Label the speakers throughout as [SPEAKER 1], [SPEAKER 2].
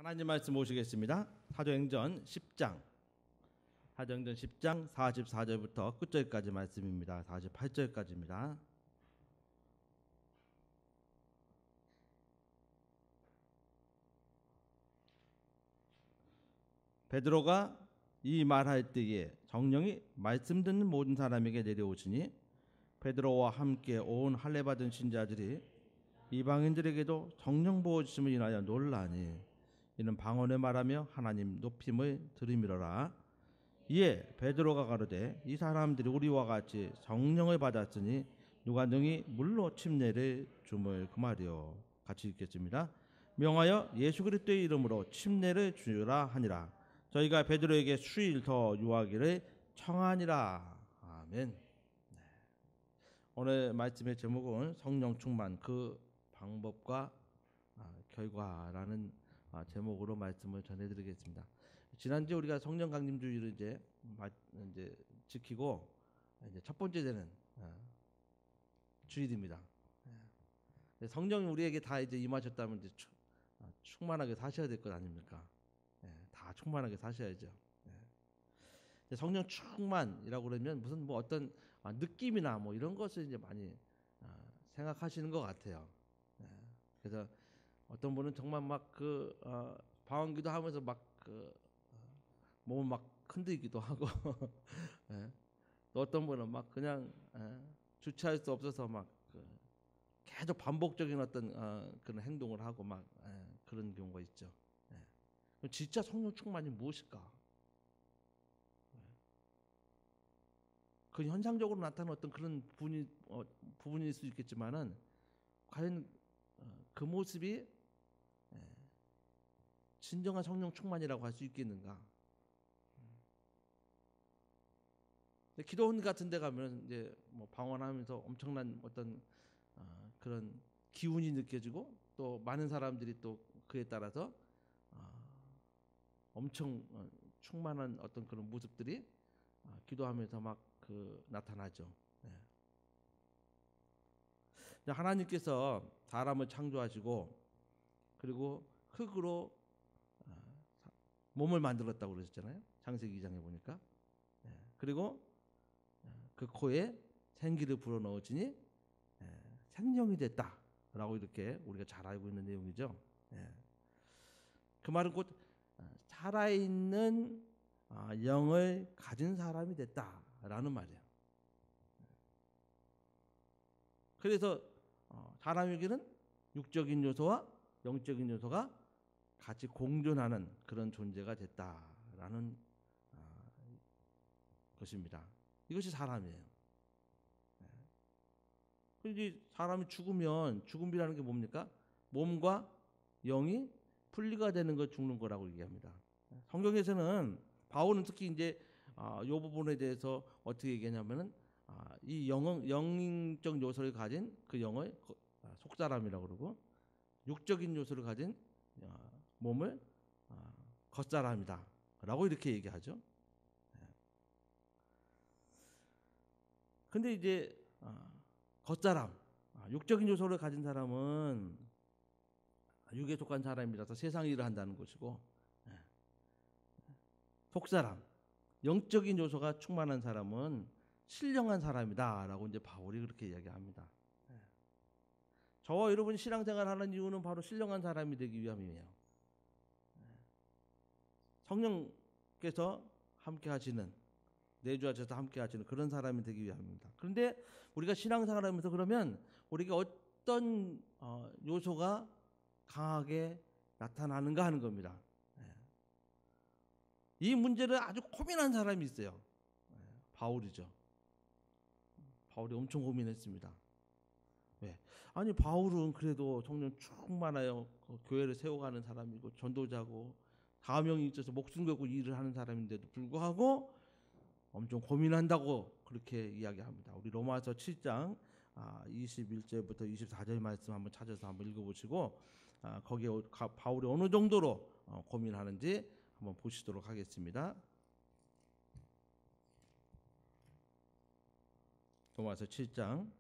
[SPEAKER 1] 하나님 말씀 모시겠습니다. 사도행전 10장 44절부터 끝절까지 말씀입니다. 48절까지입니다. 베드로가 이 말할 때에 성령이 말씀 듣는 모든 사람에게 내려오시니 베드로와 함께 온 할례 받은 신자들이 이방인들에게도 성령 부어주심을 인하여 놀라니 이는 방언을 말하며 하나님 높임을 들음이로라. 이에 베드로가 가로되 이 사람들이 우리와 같이 성령을 받았으니 누가 능히 물로 침례를 줌을 그 말이요. 같이 읽겠습니다. 명하여 예수 그리스도의 이름으로 침례를 주라 하니라. 저희가 베드로에게 수일 더 유하기를 청하니라. 아멘. 네. 오늘 말씀의 제목은 성령 충만 그 방법과 결과라는 제목으로 말씀을 전해드리겠습니다. 지난주에 우리가 성령 강림주의를 이제 지키고 이제 첫 번째 되는 주일입니다. 성령이 우리에게 다 이제 임하셨다면 이제 충만하게 사셔야 될 것 아닙니까? 다 충만하게 사셔야죠. 성령 충만이라고 그러면 무슨 뭐 어떤 느낌이나 뭐 이런 것을 이제 많이 생각하시는 것 같아요. 그래서 어떤 분은 정말 막 방언기도 하면서 막 몸을 막 흔들기도 하고 또 어떤 분은 막 그냥 주체할 수 없어서 막 계속 반복적인 어떤 그런 행동을 하고 막 그런 경우가 있죠. 진짜 성령 충만이 무엇일까? 그 현상적으로 나타나는 어떤 그런 부분일 수 있겠지만은 과연 그 모습이 진정한 성령 충만이라고 할 수 있겠는가? 기도원 같은 데 가면 이제 뭐 방언하면서 엄청난 어떤 그런 기운이 느껴지고 또 많은 사람들이 또 그에 따라서 엄청 충만한 어떤 그런 모습들이 기도하면서 막 나타나죠. 하나님께서 사람을 창조하시고 그리고 흙으로 몸을 만들었다고 그러셨잖아요. 창세기 2장에 보니까. 그리고 그 코에 생기를 불어넣으시니 생명이 됐다라고 이렇게 우리가 잘 알고 있는 내용이죠. 그 말은 곧 살아있는 영을 가진 사람이 됐다라는 말이에요. 그래서 사람에게는 육적인 요소와 영적인 요소가 같이 공존하는 그런 존재가 됐다라는 것입니다. 이것이 사람이에요. 그런데 사람이 죽으면 죽음이라는 게 뭡니까? 몸과 영이 분리가 되는 것 죽는 거라고 얘기합니다. 성경에서는 바울은 특히 이제 이 부분에 대해서 어떻게 얘기하냐면은 이 영적 요소를 가진 그 영을 속사람이라고 그러고 육적인 요소를 가진 몸을 겉사람이다 라고 이렇게 얘기하죠. 근데 이제 겉사람, 육적인 요소를 가진 사람은 육에 속한 사람이라서 세상 일을 한다는 것이고 속사람, 영적인 요소가 충만한 사람은 신령한 사람이다 라고 이제 바울이 그렇게 이야기합니다. 저와 여러분이 신앙생활 하는 이유는 바로 신령한 사람이 되기 위함이에요. 성령께서 함께 하시는, 내주하셔서 함께 하시는 그런 사람이 되기 위함입니다. 그런데 우리가 신앙생활 하면서 그러면 우리가 어떤 요소가 강하게 나타나는가 하는 겁니다. 이 문제를 아주 고민한 사람이 있어요. 바울이죠. 바울이 엄청 고민했습니다. 왜? 아니 바울은 그래도 성령 충만하여 교회를 세워가는 사람이고 전도자고 사명이 있어서 목숨 걸고 일을 하는 사람인데도 불구하고 엄청 고민한다고 그렇게 이야기합니다. 우리 로마서 7장 21절부터 24절 말씀 한번 찾아서 한번 읽어보시고 거기에 바울이 어느 정도로 고민하는지 한번 보시도록 하겠습니다. 로마서 7장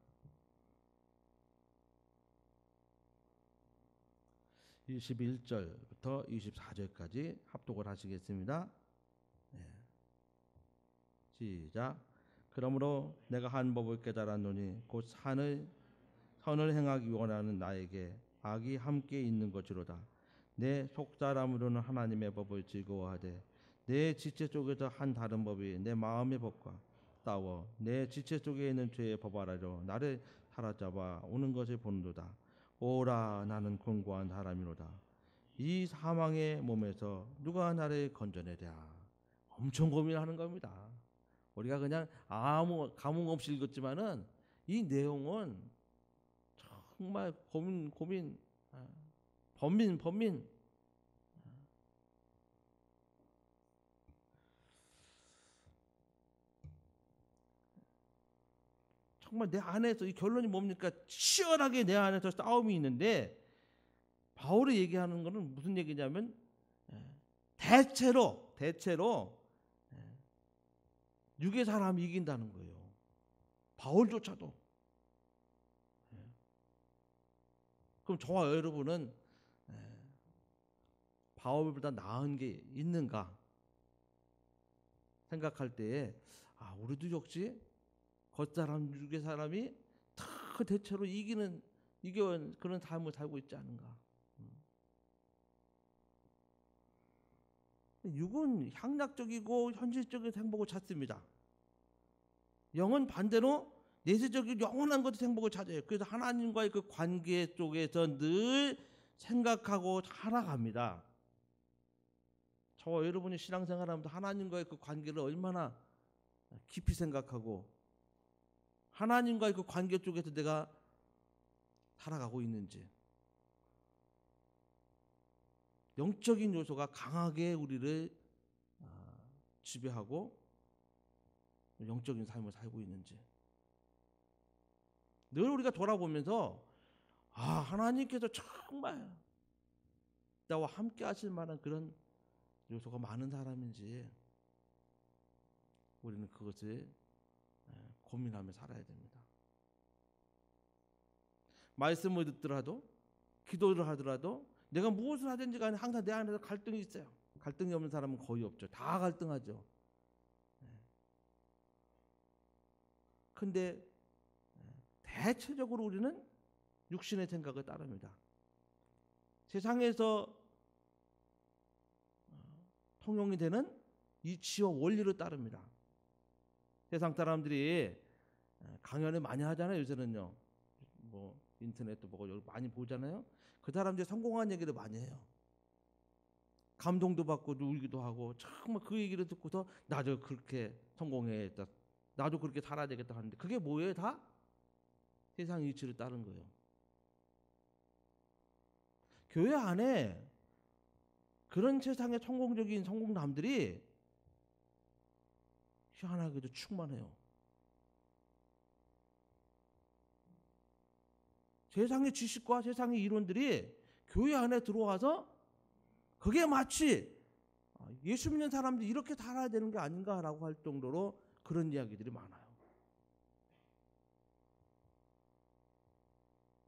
[SPEAKER 1] 21절부터 24절까지 합독을 하시겠습니다. 네. 시작. 그러므로 내가 한 법을 깨달았노니 곧 선을 행하기 원하는 나에게 악이 함께 있는 것이로다. 내 속사람으로는 하나님의 법을 즐거워하되 내 지체 속에서 한 다른 법이 내 마음의 법과 싸워 내 지체 속에 있는 죄의 법 아래로 나를 사로잡아 오는 것을 보는도다. 오라, 나는 곤고한 사람이로다. 이 사망의 몸에서 누가 나를 건져내랴. 엄청 고민하는 겁니다. 우리가 그냥 아무 감흥 없이 읽었지만은 이 내용은 정말 고민 번민. 정말 내 안에서 이 결론이 뭡니까? 치열하게 내 안에서 싸움이 있는데 바울이 얘기하는 거는 무슨 얘기냐면 대체로 육의 사람이 이긴다는 거예요. 바울조차도. 그럼 저와 여러분은 바울보다 나은 게 있는가 생각할 때에 우리도 역시 겉사람 육의 사람이 다 대체로 이기는 그런 삶을 살고 있지 않은가. 육은 향락적이고 현실적인 행복을 찾습니다. 영은 반대로 내세적인 영원한 것의 행복을 찾아요. 그래서 하나님과의 그 관계 속에서 늘 생각하고 살아갑니다. 저와 여러분이 신앙생활하면서 하나님과의 그 관계를 얼마나 깊이 생각하고 하나님과의 그 관계 쪽에서 내가 살아가고 있는지, 영적인 요소가 강하게 우리를 지배하고 영적인 삶을 살고 있는지 늘 우리가 돌아보면서 하나님께서 정말 나와 함께 하실 만한 그런 요소가 많은 사람인지 우리는 그것을 고민하며 살아야 됩니다. 말씀을 듣더라도 기도를 하더라도 내가 무엇을 하든지 간에 항상 내 안에서 갈등이 있어요. 갈등이 없는 사람은 거의 없죠. 다 갈등하죠. 근데 대체적으로 우리는 육신의 생각을 따릅니다. 세상에서 통용이 되는 이치와 원리를 따릅니다. 세상 사람들이 강연을 많이 하잖아요. 요새는요. 뭐 인터넷도 보고 많이 보잖아요. 그 사람들이 성공한 얘기를 많이 해요. 감동도 받고 울기도 하고 정말 그 얘기를 듣고서 나도 그렇게 성공해야겠다. 나도 그렇게 살아야 되겠다 하는데 그게 뭐예요? 다 세상 이치를 따른 거예요. 교회 안에 그런 세상의 성공적인 성공남들이 희한하게도 충만해요. 세상의 지식과 세상의 이론들이 교회 안에 들어와서 그게 마치 예수 믿는 사람들이 이렇게 살아야 되는 게 아닌가라고 할 정도로 그런 이야기들이 많아요.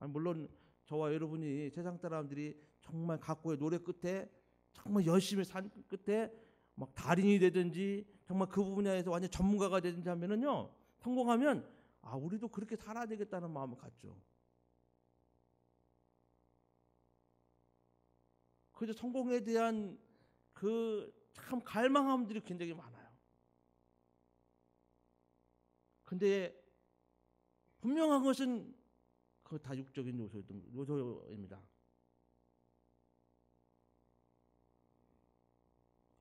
[SPEAKER 1] 물론 저와 여러분이 세상 사람들이 정말 각고의 노래 끝에 정말 열심히 산 끝에 막 달인이 되든지 정말 그 분야에서 완전 전문가가 되든지 하면은요, 성공하면 우리도 그렇게 살아야 되겠다는 마음을 갖죠. 그래서 성공에 대한 그 참 갈망함들이 굉장히 많아요. 근데 분명한 것은 그 다 육적인 요소입니다.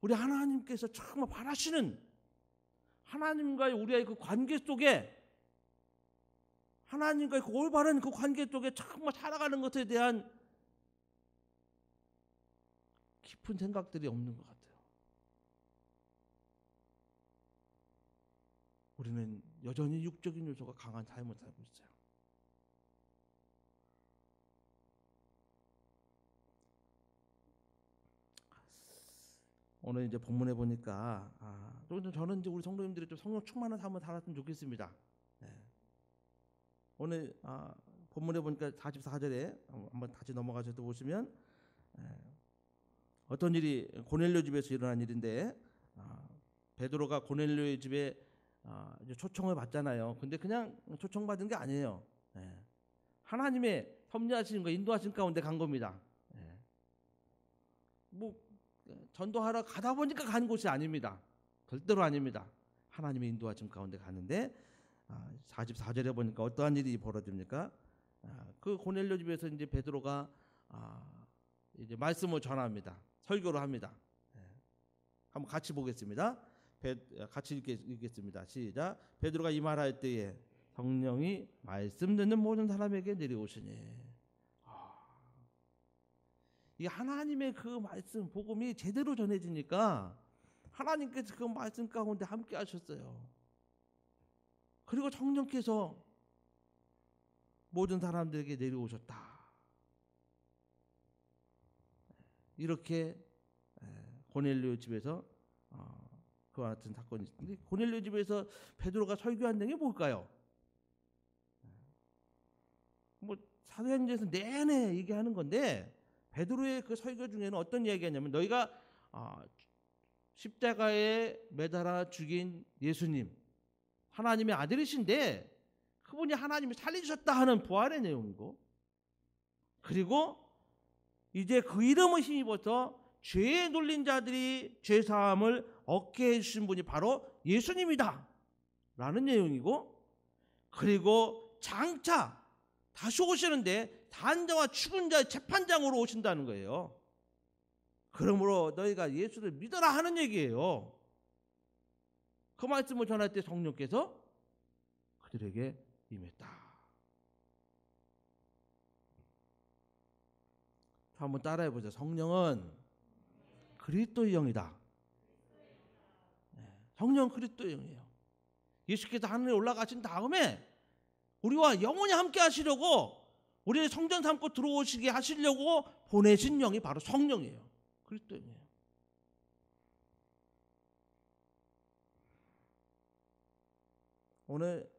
[SPEAKER 1] 우리 하나님께서 정말 바라시는 하나님과의 우리의 그 관계 속에 하나님과의 그 올바른 그 관계 속에 정말 살아가는 것에 대한 깊은 생각들이 없는 것 같아요. 우리는 여전히 육적인 요소가 강한 삶을 살고 있어요. 오늘 이제 본문에 보니까 저는 이제 우리 성도님들이 좀 성령 충만한 삶을 살았으면 좋겠습니다. 네. 오늘 본문에 보니까 44절에 한번 다시 넘어가셔서 보시면 어떤 일이 고넬료 집에서 일어난 일인데 베드로가 고넬료의 집에 이제 초청을 받잖아요. 근데 그냥 초청받은 게 아니에요. 하나님의 섭리하신 거 인도하신 가운데 간 겁니다. 뭐 전도하러 가다 보니까 간 곳이 아닙니다. 절대로 아닙니다. 하나님의 인도하심 가운데 가는데 44절에 보니까 어떠한 일이 벌어집니까? 그 고넬료 집에서 이제 베드로가 이제 말씀을 전합니다. 설교를 합니다. 한번 같이 보겠습니다. 같이 읽겠습니다. 시작. 베드로가 이 말할 때에 성령이 말씀 듣는 모든 사람에게 내려오시니. 이 하나님의 그 말씀 복음이 제대로 전해지니까 하나님께서 그 말씀 가운데 함께 하셨어요. 그리고 성령께서 모든 사람들에게 내려오셨다. 이렇게 고넬료 집에서 그와 같은 사건이 있는데, 고넬료 집에서 베드로가 설교한 내용이 뭘까요? 뭐 사도행전에서 내내 얘기하는 건데, 베드로의 그 설교 중에는 어떤 이야기냐면, 너희가 십자가에 매달아 죽인 예수님, 하나님의 아들이신데 그분이 하나님이 살려주셨다 하는 부활의 내용이고, 그리고 이제 그 이름을 힘입어서 죄에 눌린 자들이 죄사함을 얻게 해주신 분이 바로 예수님이다 라는 내용이고, 그리고 장차 다시 오시는데 산자와 죽은 자의 재판장으로 오신다는 거예요. 그러므로 너희가 예수를 믿어라 하는 얘기예요. 그 말씀을 전할 때 성령께서 그들에게 임했다. 한번 따라해보자. 성령은 그리스도의 영이다. 성령은 그리스도의 영이에요. 예수께서 하늘에 올라가신 다음에 우리와 영원히 함께 하시려고, 우리의 성전 삼고 들어오시게 하시려고 보내신 영이 바로 성령이에요. 그리스도의 영이에요. 오늘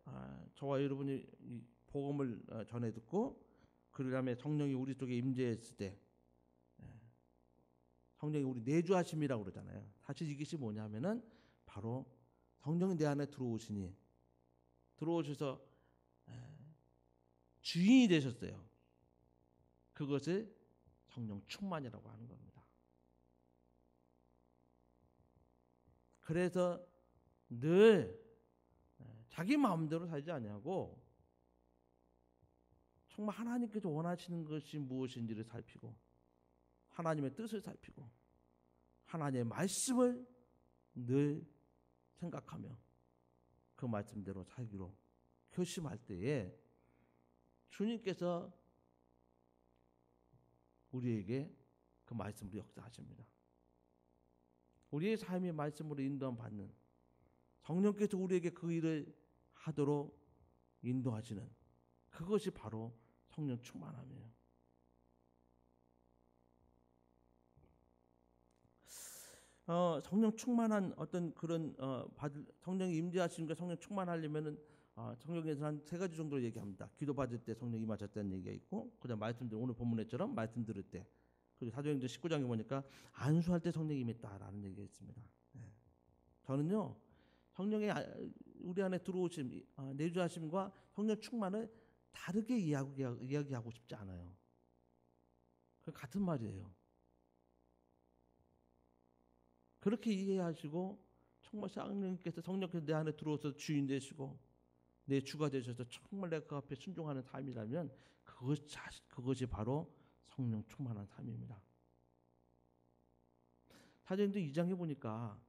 [SPEAKER 1] 저와 여러분이 이 복음을 전해 듣고 그 다음에 성령이 우리 속에 임재했을 때, 성령이 우리 내주하심이라고 그러잖아요. 사실 이것이 뭐냐면은 바로 성령이 내 안에 들어오셔서 주인이 되셨어요. 그것을 성령 충만이라고 하는 겁니다. 그래서 늘 자기 마음대로 살지 아니하고 정말 하나님께서 원하시는 것이 무엇인지를 살피고, 하나님의 뜻을 살피고, 하나님의 말씀을 늘 생각하며 그 말씀대로 살기로 결심할 때에 주님께서 우리에게 그 말씀으로 역사하십니다. 우리의 삶의 말씀으로 인도함 받는 성령께서 우리에게 그 일을 하도록 인도하시는 그것이 바로 성령 충만함이에요. 성령 충만한 어떤 그런 성령이 임재하시는 거, 성령 충만하려면은 성경에서 한 3가지 정도로 얘기합니다. 기도 받을 때 성령 임하셨다는 얘기가 있고, 그다음 말씀들 오늘 본문에처럼 말씀 들을 때, 그리고 사도행전 19장에 보니까 안수할 때 성령이 임했다라는 얘기가 있습니다. 저는요, 성령의 우리 안에 들어오심, 내주하심과 성령 충만을 다르게 이야기하고 싶지 않아요. 그 같은 말이에요. 그렇게 이해하시고 정말 성령께서 내 안에 들어와서 주인 되시고 내 주가 되셔서 정말 내가 그 앞에 순종하는 삶이라면 그것이 바로 성령 충만한 삶입니다. 사도행전 2장에 보니까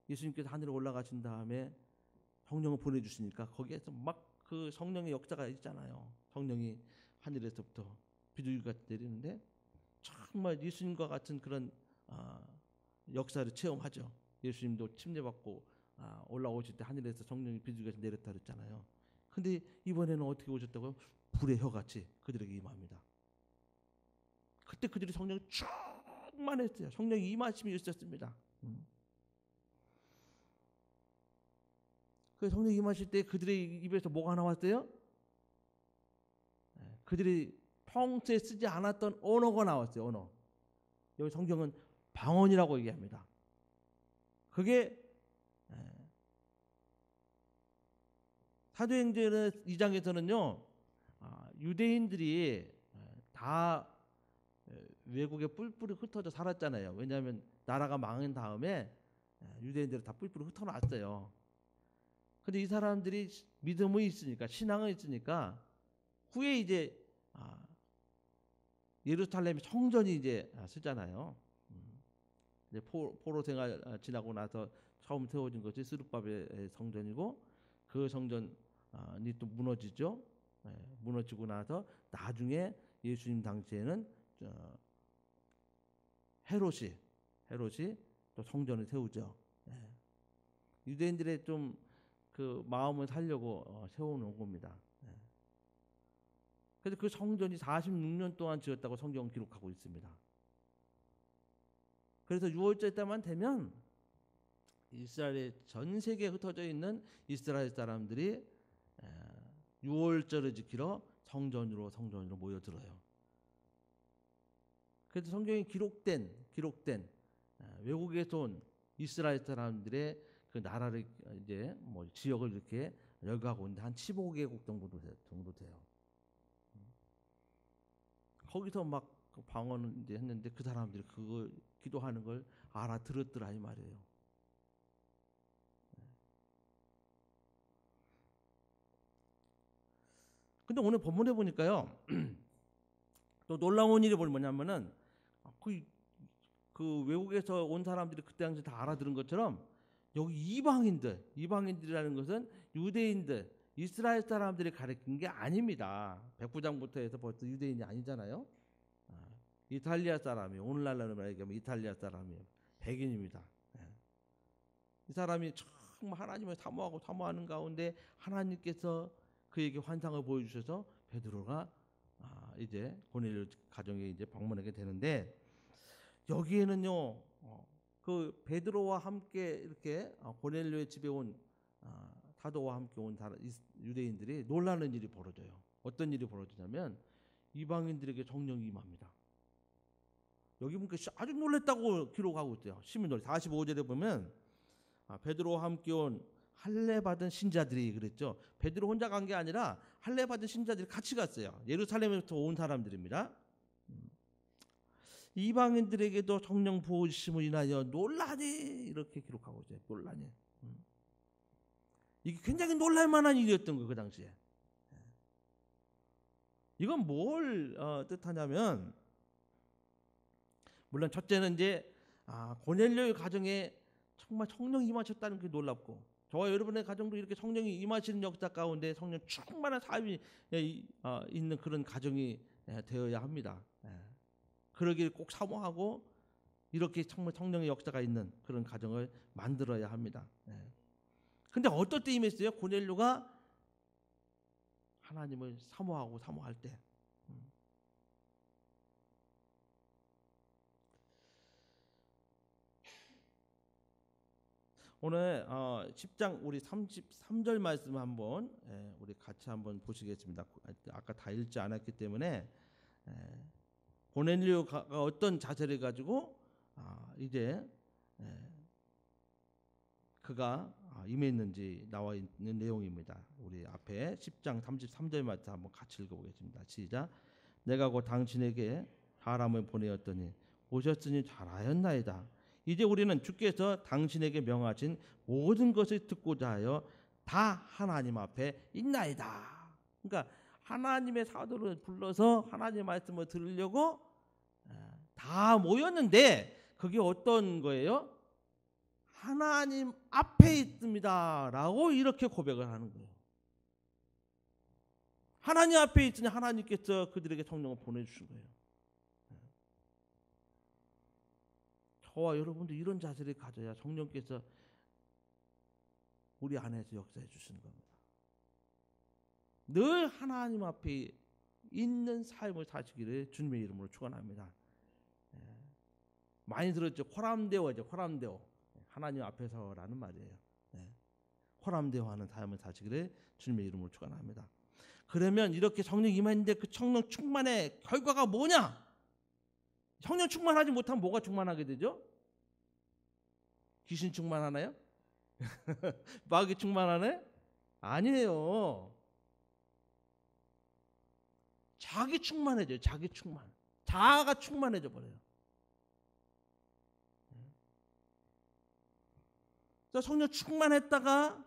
[SPEAKER 1] 예수님께서 하늘에 올라가신 다음에 성령을 보내주시니까 거기에서 막 그 성령의 역사가 있잖아요. 성령이 하늘에서부터 비둘기같이 내리는데 정말 예수님과 같은 그런 역사를 체험하죠. 예수님도 침례받고 올라오실 때 하늘에서 성령이 비둘기같이 내렸다 그랬잖아요. 근데 이번에는 어떻게 오셨다고요? 불의 혀같이 그들에게 임합니다. 그때 그들이 성령이 충만했어요. 성령이 임하심이 있었습니다. 그 성령이 임하실 때 그들의 입에서 뭐가 나왔어요? 그들이 평소에 쓰지 않았던 언어가 나왔어요. 언어. 여기 성경은 방언이라고 얘기합니다. 그게 사도행전 2장에서는요, 유대인들이 다 외국에 뿔뿔이 흩어져 살았잖아요. 왜냐하면 나라가 망한 다음에 유대인들이 다 뿔뿔이 흩어놨어요. 근데 이 사람들이 믿음이 있으니까, 신앙이 있으니까 후에 이제 예루살렘 성전이 이제 쓰잖아요. 이제 포로 생활 지나고 나서 처음 세워진 것이 스룹바벨의 성전이고, 그 성전이 또 무너지죠. 무너지고 나서 나중에 예수님 당시에는 헤롯이 또 성전을 세우죠. 유대인들의 좀 그 마음을 살려고 세워놓은 겁니다. 그래서 그 성전이 46년 동안 지었다고 성경은 기록하고 있습니다. 그래서 6월절 때만 되면 이스라엘의 전 세계에 흩어져 있는 이스라엘 사람들이 6월절을 지키러 성전으로 모여들어요. 그래서 성경에 기록된 외국에서 온 이스라엘 사람들의 그 나라를 이제 뭐 지역을 이렇게 열거하고 있는데 한 15개국 정도 돼요. 거기서 막 방언을 이제 했는데 그 사람들이 그거 기도하는 걸 알아들었더라 이 말이에요. 근데 오늘 본문에 보니까요, 또 놀라운 일이 뭐냐면은 그 외국에서 온 사람들이 그때 당시 다 알아들은 것처럼 여기 이방인들이라는 것은 유대인들, 이스라엘 사람들이 가르친 게 아닙니다. 백부장부터 해서 벌써 유대인이 아니잖아요. 이탈리아 사람이, 오늘날로 말하면 이탈리아 사람이에요. 백인입니다. 이 사람이 정말 하나님을 사모하는 가운데 하나님께서 그에게 환상을 보여주셔서 베드로가 이제 고넬료 가정에 이제 방문하게 되는데, 여기에는요, 그 베드로와 함께 이렇게 고넬료의 집에 온 사도와 함께 온 유대인들이 놀라는 일이 벌어져요. 어떤 일이 벌어지냐면 이방인들에게 성령이 임합니다. 여기 보니까 아주 놀랬다고 기록하고 있어요. 시민들 45절에 보면 베드로와 함께 온 할례 받은 신자들이 그랬죠. 베드로 혼자 간 게 아니라 할례 받은 신자들이 같이 갔어요. 예루살렘에서 온 사람들입니다. 이방인들에게도 성령 부으심을 인하여 놀라니, 이렇게 기록하고 있어요. 놀라니. 이게 굉장히 놀랄만한 일이었던 거예요, 그 당시에. 이건 뭘 뜻하냐면, 물론 첫째는 이제 고넬료의 가정에 정말 성령이 임하셨다는 게 놀랍고, 저와 여러분의 가정도 이렇게 성령이 임하시는 역사 가운데 성령 충만한 삶이 있는 그런 가정이 되어야 합니다. 그러길 꼭 사모하고 이렇게 정말 성령의 역사가 있는 그런 가정을 만들어야 합니다. 근데 어떨 때 임했어요? 고넬료가 하나님을 사모할 때. 오늘 10장 우리 33절 말씀 한번 우리 같이 한번 보시겠습니다. 아까 다 읽지 않았기 때문에 고넬료가 어떤 자세를 가지고 이제 그가 임했는지 나와 있는 내용입니다. 우리 앞에 10장 33절 말씀 한번 같이 읽어보겠습니다. 시작. 내가 곧 당신에게 사람을 보내었더니 오셨으니 잘하였나이다. 이제 우리는 주께서 당신에게 명하신 모든 것을 듣고자 하여 다 하나님 앞에 있나이다. 그러니까 하나님의 사도를 불러서 하나님의 말씀을 들으려고 다 모였는데 그게 어떤 거예요? 하나님 앞에 있습니다 라고 이렇게 고백을 하는 거예요. 하나님 앞에 있으니 하나님께서 그들에게 성령을 보내주신 거예요. 저와 여러분도 이런 자세를 가져야 성령께서 우리 안에서 역사해 주시는 겁니다. 늘 하나님 앞에 있는 삶을 사시기를 주님의 이름으로 축원합니다. 많이 들었죠. 호람되어죠. 호람되어. 하나님 앞에서라는 말이에요. 호람되어하는 삶을 사시기를 주님의 이름으로 축원합니다. 그러면 이렇게 성령 임했는데 그 성령 충만의 결과가 뭐냐? 성령 충만하지 못하면 뭐가 충만하게 되죠? 귀신 충만하나요? 마귀 충만하네? 아니에요. 자기 충만해져요. 자기 충만. 자아가 충만해져 버려요. 그래서 성령 충만했다가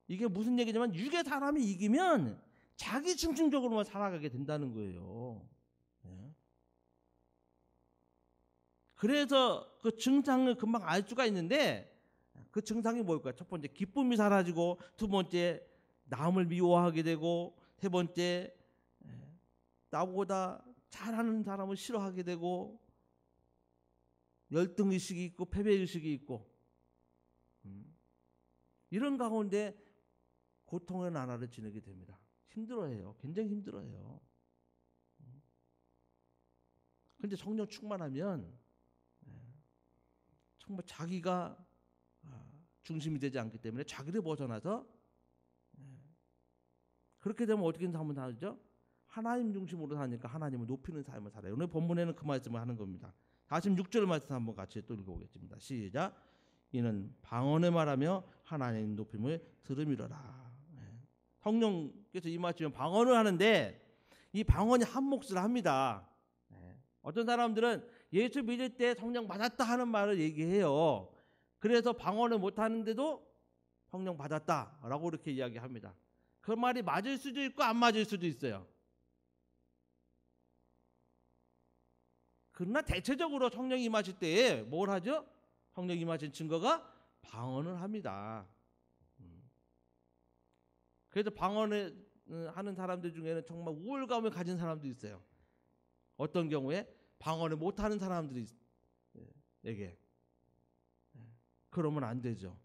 [SPEAKER 1] 이게 무슨 얘기냐면 육의 사람이 이기면 자기 중심적으로만 살아가게 된다는 거예요. 그래서 그 증상을 금방 알 수가 있는데 그 증상이 뭘까요? 첫 번째 기쁨이 사라지고, 두 번째 남을 미워하게 되고, 세 번째 나보다 잘하는 사람을 싫어하게 되고, 열등의식이 있고 패배의식이 있고, 이런 가운데 고통의 나날을 지내게 됩니다. 힘들어해요. 굉장히 힘들어해요. 그런데 성령 충만하면 정말 자기가 중심이 되지 않기 때문에 자기를 벗어나서, 그렇게 되면 어떻게 하면 다르죠? 하나님 중심으로 사니까 하나님을 높이는 삶을 살아요. 오늘 본문에는 그 말씀을 하는 겁니다. 46절 말씀 한번 같이 또 읽어보겠습니다. 시작. 이는 방언을 말하며 하나님 높임을 들음이로라. 성령께서 임하시면 방언을 하는데 이 방언이 한 몫을 합니다. 어떤 사람들은 예수 믿을 때 성령 받았다 하는 말을 얘기해요. 그래서 방언을 못하는데도 성령 받았다라고 이렇게 이야기합니다. 그 말이 맞을 수도 있고 안 맞을 수도 있어요. 그러나 대체적으로 성령이 임하실 때에 뭘 하죠? 성령이 임하신 증거가 방언을 합니다. 그래서 방언을 하는 사람들 중에는 정말 우울감을 가진 사람도 있어요. 어떤 경우에 방언을 못하는 사람들에게. 그러면 안 되죠.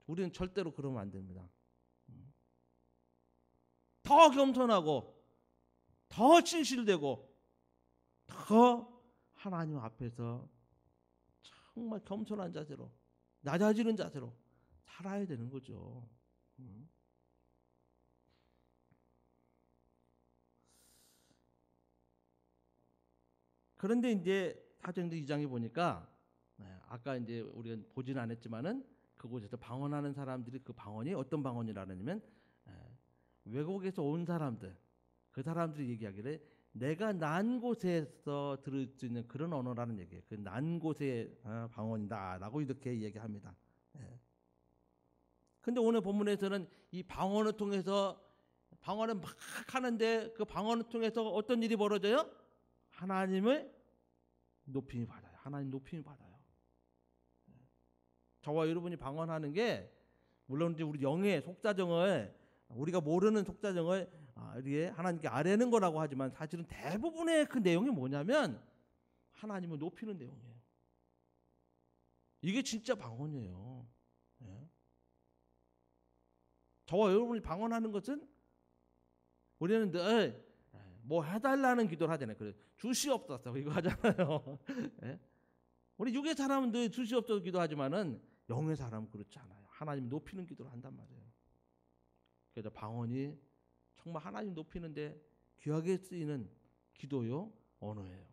[SPEAKER 1] 우리는 절대로 그러면 안 됩니다. 더 겸손하고 더 진실되고 더 하나님 앞에서 정말 겸손한 자세로, 낮아지는 자세로 살아야 되는 거죠. 그런데 이제 사도행전 2장에 보니까 아까 이제 우리가 보지는 않았지만은 그곳에서 방언하는 사람들이 그 방언이 어떤 방언이라냐면 외국에서 온 사람들, 그 사람들이 얘기하기를 내가 난 곳에서 들을 수 있는 그런 언어라는 얘기예요. 그 난 곳의 방언이다라고 이렇게 얘기합니다. 근데 오늘 본문에서는 이 방언을 통해서 방언을 막 하는데 그 방언을 통해서 어떤 일이 벌어져요? 하나님을 높임이 받아요. 하나님 높임이 받아요. 저와 여러분이 방언하는 게 물론 이제 우리 영의 속사정을, 우리가 모르는 속사정을 하나님께 아뢰는 거라고 하지만 사실은 대부분의 그 내용이 뭐냐면 하나님을 높이는 내용이에요. 이게 진짜 방언이에요. 저와 여러분이 방언하는 것은 우리는 늘 뭐 해달라는 기도를 하잖아요. 그래 주시옵소서 이거 하잖아요. 우리 육의 사람은 늘 주시옵소서 기도하지만은 영의 사람은 그렇지 않아요. 하나님 높이는 기도를 한단 말이에요. 그래서 방언이 정말 하나님 높이는데 귀하게 쓰이는 기도요, 언어예요.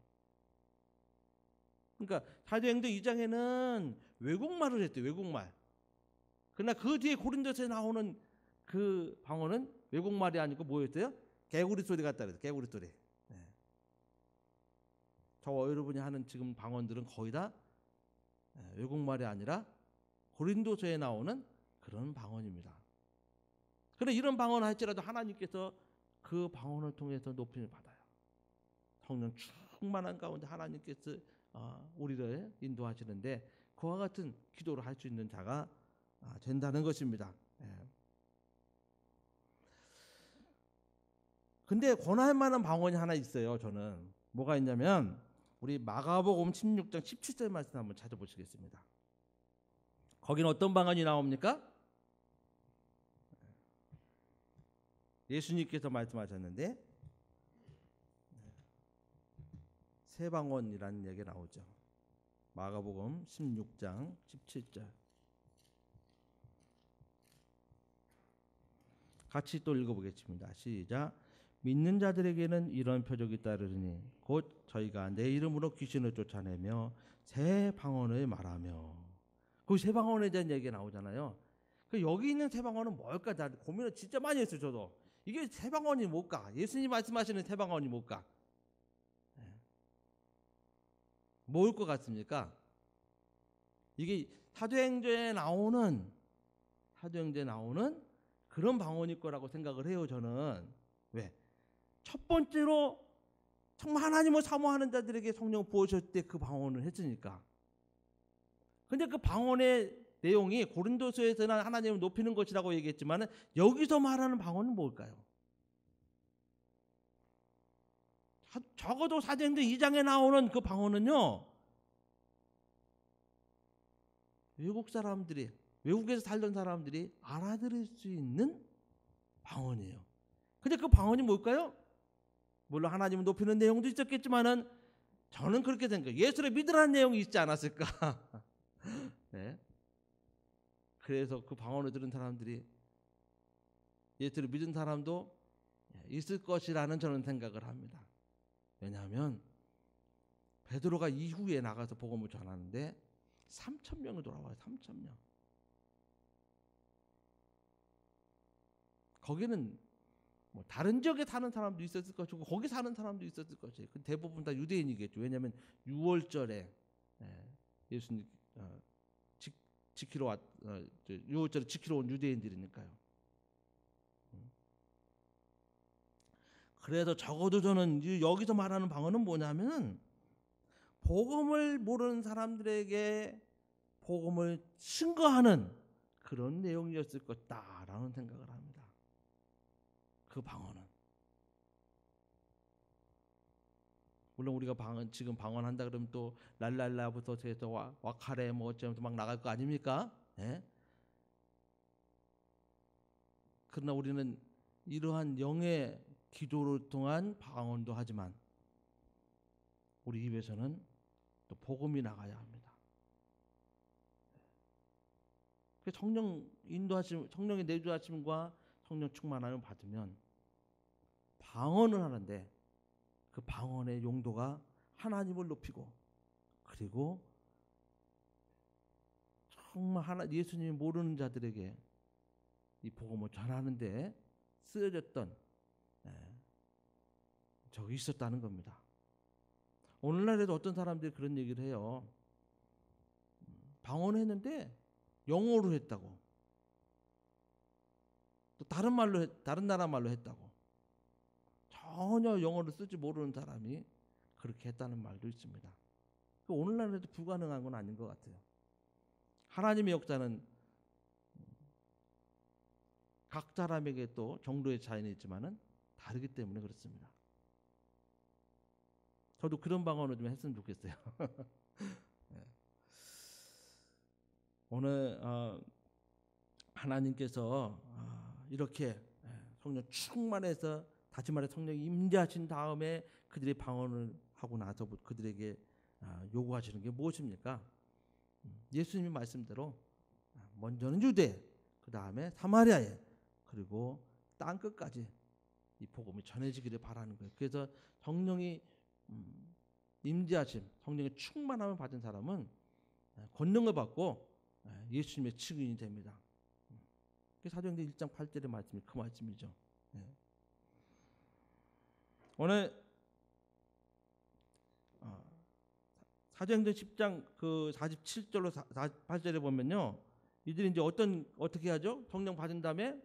[SPEAKER 1] 그러니까 사도행전 2장에는 외국말을 했대요. 외국말. 그러나 그 뒤에 고린도서에 나오는 그 방언은 외국말이 아니고 뭐였어요? 개구리 소리 같다 그래서 개구리 소리. 저와 여러분이 하는 지금 방언들은 거의 다 외국말이 아니라 고린도서에 나오는 그런 방언입니다. 그런데 이런 방언을 할지라도 하나님께서 그 방언을 통해서 높임을 받아요. 성령 충만한 가운데 하나님께서 우리를 인도하시는데 그와 같은 기도를 할 수 있는 자가 된다는 것입니다. 근데 권할 만한 방언이 하나 있어요. 저는 뭐가 있냐면 우리 마가복음 16장 17절 말씀 한번 찾아보시겠습니다. 거기는 어떤 방언이 나옵니까? 예수님께서 말씀하셨는데 새 방언이라는 얘기가 나오죠. 마가복음 16장 17절 같이 또 읽어보겠습니다. 시작. 믿는 자들에게는 이런 표적이 따르니 곧 저희가 내 이름으로 귀신을 쫓아내며 새 방언을 말하며. 그 새 방언에 대한 얘기가 나오잖아요. 그 여기 있는 새 방언은 뭘까? 나 고민을 진짜 많이 했어요. 저도 이게 새 방언이 뭘까? 예수님 말씀하시는 새 방언이 뭘까? 뭘 것 같습니까? 이게 사도행전에 나오는 그런 방언일 거라고 생각을 해요. 저는. 왜? 첫 번째로 정말 하나님을 사모하는 자들에게 성령 부어주실 때 그 방언을 했으니까. 근데 그 방언의 내용이 고린도서에서는 하나님을 높이는 것이라고 얘기했지만 여기서 말하는 방언은 뭘까요? 적어도 사도행전 2장에 나오는 그 방언은요, 외국에서 살던 사람들이 알아들을 수 있는 방언이에요. 근데 그 방언이 뭘까요? 물론 하나님을 높이는 내용도 있었겠지만은 저는 그렇게 생각해요. 예수를 믿으라는 내용이 있지 않았을까? 네. 그래서 그 방언을 들은 사람들이 예수를 믿은 사람도 있을 것이라는 저는 생각을 합니다. 왜냐하면 베드로가 이후에 나가서 복음을 전하는데 3,000명이 돌아와요. 3,000명. 거기는 뭐 다른 지역에 사는 사람도 있었을 것이고 거기 사는 사람도 있었을 것이에요. 대부분 다 유대인이겠죠. 왜냐하면 6월절에 예수님 지키러 6월절에 지키러 온 유대인들이니까요. 그래서 적어도 저는 여기서 말하는 방언은 뭐냐면 복음을 모르는 사람들에게 복음을 증거하는 그런 내용이었을 것다라는 생각을 합니다. 그 방언은. 물론 우리가 지금 방언한다 그러면 또 랄랄라부터 해서 와카레 뭐 어쩌면서 막 나갈 거 아닙니까? 예? 그러나 우리는 이러한 영의 기도를 통한 방언도 하지만 우리 입에서는 또 복음이 나가야 합니다. 성령 인도하심, 성령의 내주하심과 성령 충만함을 받으면 방언을 하는데 그 방언의 용도가 하나님을 높이고 그리고 정말 예수님이 모르는 자들에게 이 복음을 전하는데 쓰여졌던 적이 있었다는 겁니다. 오늘날에도 어떤 사람들이 그런 얘기를 해요. 방언했는데 영어로 했다고. 또 다른 나라 말로 했다고. 전혀 영어를 쓰지 모르는 사람이 그렇게 했다는 말도 있습니다. 오늘날에도 불가능한 건 아닌 것 같아요. 하나님의 역사는 각 사람에게 또 정도의 차이는 있지만은 다르기 때문에 그렇습니다. 저도 그런 방언을 좀 했으면 좋겠어요. 네. 오늘 하나님께서 이렇게 성령 충만해서 다시 말해 성령이 임재하신 다음에 그들이 방언을 하고 나서 그들에게 요구하시는 게 무엇입니까? 예수님이 말씀대로 먼저는 유대, 그 다음에 사마리아에 그리고 땅 끝까지 이 복음이 전해지기를 바라는 거예요. 그래서 성령이 임재하심, 성령의 충만함을 받은 사람은 권능을 받고 예수님의 증인이 됩니다. 사도행전 1장 8절의 말씀이 그 말씀이죠. 오늘 사도행전 10장 그 47절로 48절에 보면요, 이들이 이제 어떻게 하죠? 성령 받은 다음에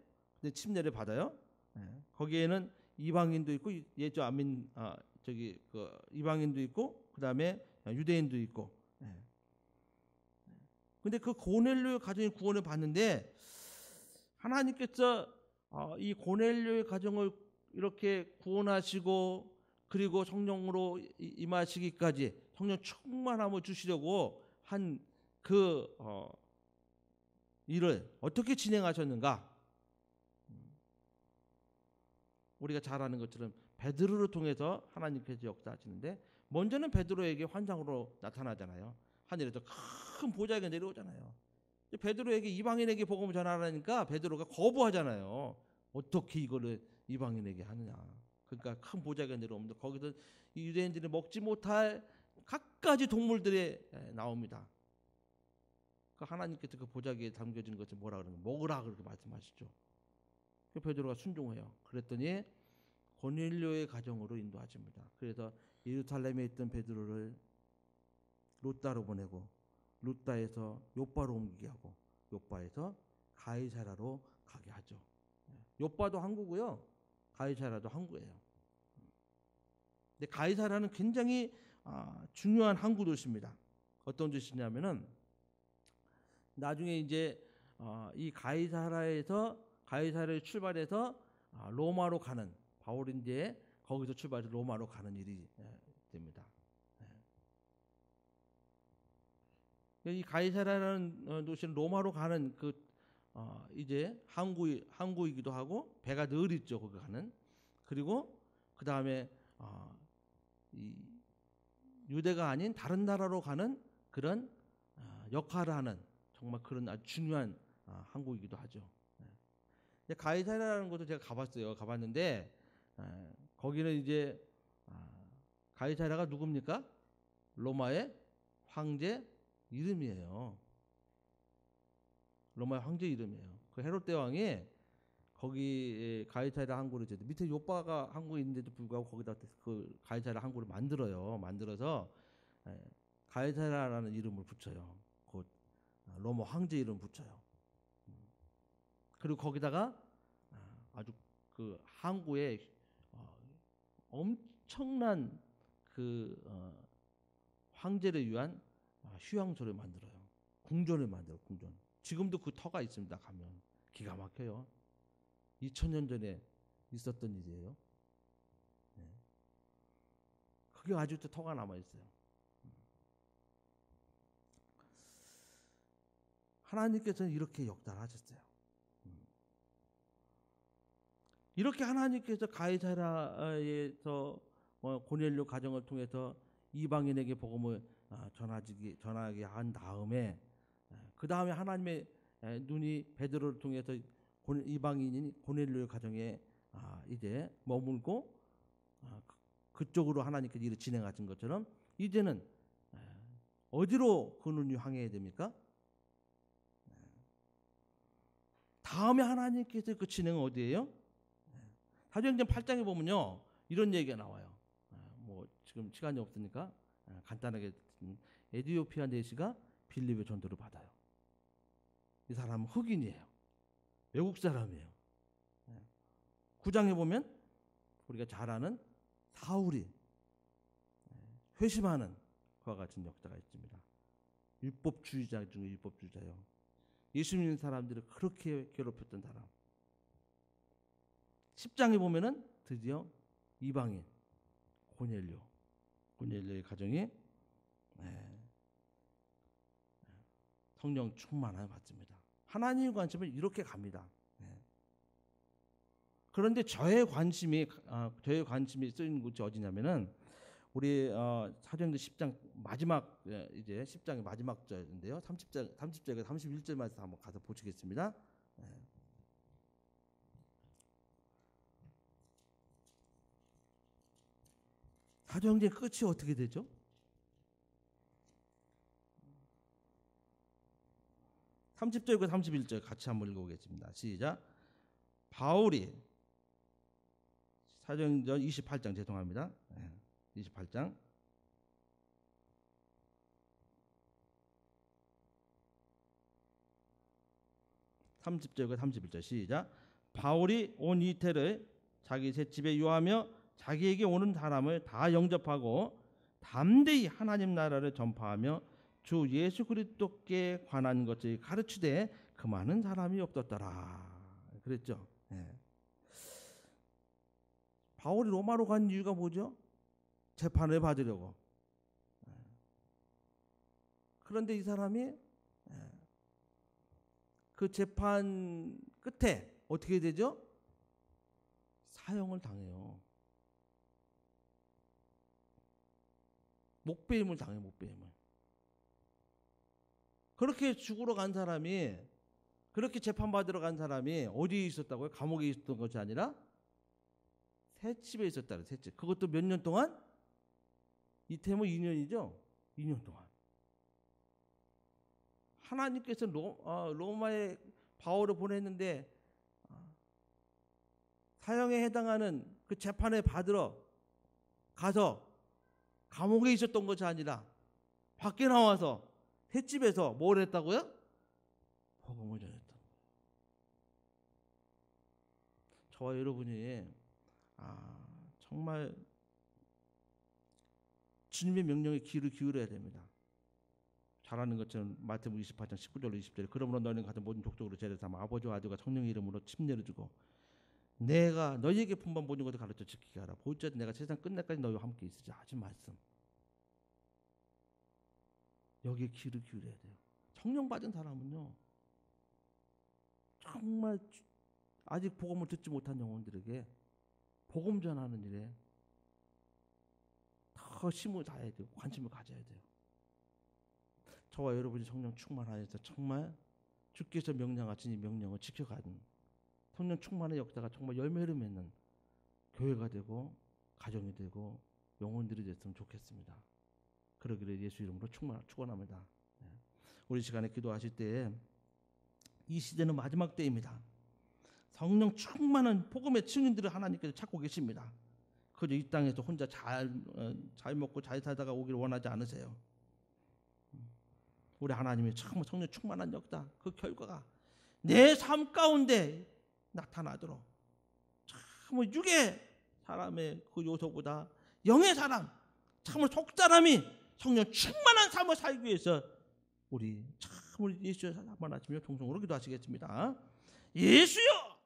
[SPEAKER 1] 침례를 받아요. 거기에는 이방인도 있고 예저 아민 이방인도 있고 그 다음에 유대인도 있고. 근데 그 고넬료의 가정이 구원을 받는데 하나님께서 이 고넬료의 가정을 이렇게 구원하시고 그리고 성령으로 임하시기까지 성령 충만함을 주시려고 한 그 일을 어떻게 진행하셨는가? 우리가 잘 아는 것처럼 베드로를 통해서 하나님께서 역사하시는데 먼저는 베드로에게 환상으로 나타나잖아요. 하늘에서 큰 보좌가 내려오잖아요. 베드로에게 이방인에게 복음을 전하라니까 베드로가 거부하잖아요. 어떻게 이거를 이방인에게 하느냐. 그러니까 큰 보자기가 내려옵니다. 거기서 이 유대인들이 먹지 못할 갖가지 동물들이 나옵니다. 그 하나님께서 그 보자기에 담겨진 것을 뭐라 그러는 거예요? 먹으라 그렇게 말씀하시죠. 그 베드로가 순종해요. 그랬더니 고넬료의 가정으로 인도하십니다. 그래서 예루살렘에 있던 베드로를 롯다로 보내고 롯다에서 욥바로 옮기게 하고 욥바에서 가이사라로 가게 하죠. 욥바도 항구고요. 가이사라도 항구예요. 근데 가이사라는 굉장히 중요한 항구 도시입니다. 어떤 도시냐면은 나중에 이제 이 가이사라를 출발해서 로마로 가는 바울이 이제 거기서 출발해서 로마로 가는 일이 됩니다. 이 가이사라라는 도시는 로마로 가는 이제 항구이기도 하고 배가 늘 있죠. 거기 가는. 그리고 그 다음에 이 유대가 아닌 다른 나라로 가는 그런 역할을 하는 정말 그런 아주 중요한 항구이기도 하죠. 가이사라라는 곳도 제가 가봤어요. 가봤는데 거기는 이제 가이사라가 누굽니까? 로마의 황제 이름이에요. 로마의 황제 이름이에요. 그 헤롯 대왕이 거기 가이사라 항구를 이제 밑에 욥바가 항구에 있는데도 불구하고 거기다 그 가이사라 항구를 만들어서 가이사라라는 이름을 붙여요. 곧 로마 황제 이름 붙여요. 그리고 거기다가 아주 그 항구에 엄청난 그 황제를 위한 휴양소를 만들어요. 궁전을 만들어요. 궁전. 지금도 그 터가 있습니다. 가면 기가 막혀요. 2000년 전에 있었던 일이에요. 그게 아직도 터가 남아 있어요. 하나님께서는 이렇게 역사하셨어요. 이렇게 하나님께서 가이사라에서 고넬료 가정을 통해서 이방인에게 복음을 전하게 한 다음에 그 다음에 하나님의 눈이 베드로를 통해서 이방인인 고넬료의 가정에 이제 머물고 그쪽으로 하나님께서 일을 진행하신 것처럼 이제는 어디로 그 눈이 향해야 됩니까? 다음에 하나님께서 그 진행은 어디예요? 사도행전 8장에 보면요 이런 얘기가 나와요. 뭐 지금 시간이 없으니까 간단하게 에디오피아 내시가 빌립의 전도를 받아요. 이 사람은 흑인이에요. 외국 사람이에요. 9장에 보면 우리가 잘 아는 사울이 회심하는 그와 같은 역사가 있습니다. 율법주의자 중에 율법주의자요. 예수 믿는 사람들을 그렇게 괴롭혔던 사람. 10장에 보면은 드디어 이방인 고넬료의 가정이 성령 충만함을 받습니다. 하나님의 관심은 이렇게 갑니다. 그런데 저의 관심이 쓰이는 곳이 어디냐면은 우리 사도행전 10장 마지막 이제 10장의 마지막 절인데요. 30절과 31절 말씀 한번 가서 보시겠습니다. 사도행전 끝이 어떻게 되죠? (30절과 31절) 같이 한번 읽어보겠습니다. 시작. 바울이 사도행전 28장 죄송합니다. 28장 30절과 31절 시작. 바울이 온 이태를 자기 셋집에 유하며 자기에게 오는 사람을 다 영접하고 담대히 하나님 나라를 전파하며 주 예수 그리스도께 관한 것을 가르치되 그 많은 사람이 없었더라. 그랬죠. 바울이 로마로 간 이유가 뭐죠? 재판을 받으려고. 그런데 이 사람이 그 재판 끝에 어떻게 되죠? 사형을 당해요. 목배임을 당해요. 목배임을. 그렇게 죽으러 간 사람이, 그렇게 재판받으러 간 사람이 어디에 있었다고요? 감옥에 있었던 것이 아니라 셋집에 있었다. 셋집. 그것도 몇 년 동안? 이태모 2년이죠. 2년 동안. 하나님께서 로마에 바울을 보냈는데 사형에 해당하는 그 재판을 받으러 가서 감옥에 있었던 것이 아니라 밖에 나와서 횟집에서 뭘 했다고요? 복음을 전했던 거예요. 저와 여러분이 정말 주님의 명령에 귀를 기울여야 됩니다. 잘하는 것처럼 마태복음 28장 19절 20절에 그러므로 너희는 가서 모든 족속으로 제를 삼아 아버지와 아들과 성령의 이름으로 침례를 주고 내가 너희에게 분반 모든 것을 가르쳐 지키게 하라. 볼지어다 내가 세상 끝날까지 너희와 함께 있으리라 하신 말씀. 여기에 귀를 기울여야 돼요. 성령 받은 사람은요, 정말 아직 복음을 듣지 못한 영혼들에게 복음 전하는 일에 더 힘을 다해야 돼요. 관심을 가져야 돼요. 저와 여러분이 성령 충만하여서 정말 주께서 명령하신 이 명령을 지켜가는 성령 충만의 역사가 정말 열매를 맺는 교회가 되고 가정이 되고 영혼들이 됐으면 좋겠습니다. 그러기를 예수 이름으로 축원합니다. 우리 시간에 기도하실 때 이 시대는 마지막 때입니다. 성령 충만한 복음의 증인들을 하나님께서 찾고 계십니다. 그저 이 땅에서 혼자 잘 먹고 잘 살다가 오기를 원하지 않으세요. 우리 하나님의 정말 성령 충만한 역사, 그 결과가 내 삶 가운데 나타나도록 참으로 육의 사람의 그 요소보다 영의 사람, 참으로 속사람이 성령 충만한 삶을 살기 위해서 우리 참으로 예수의 사랑만 하시며 통성으로 기도하시겠습니다. 예수여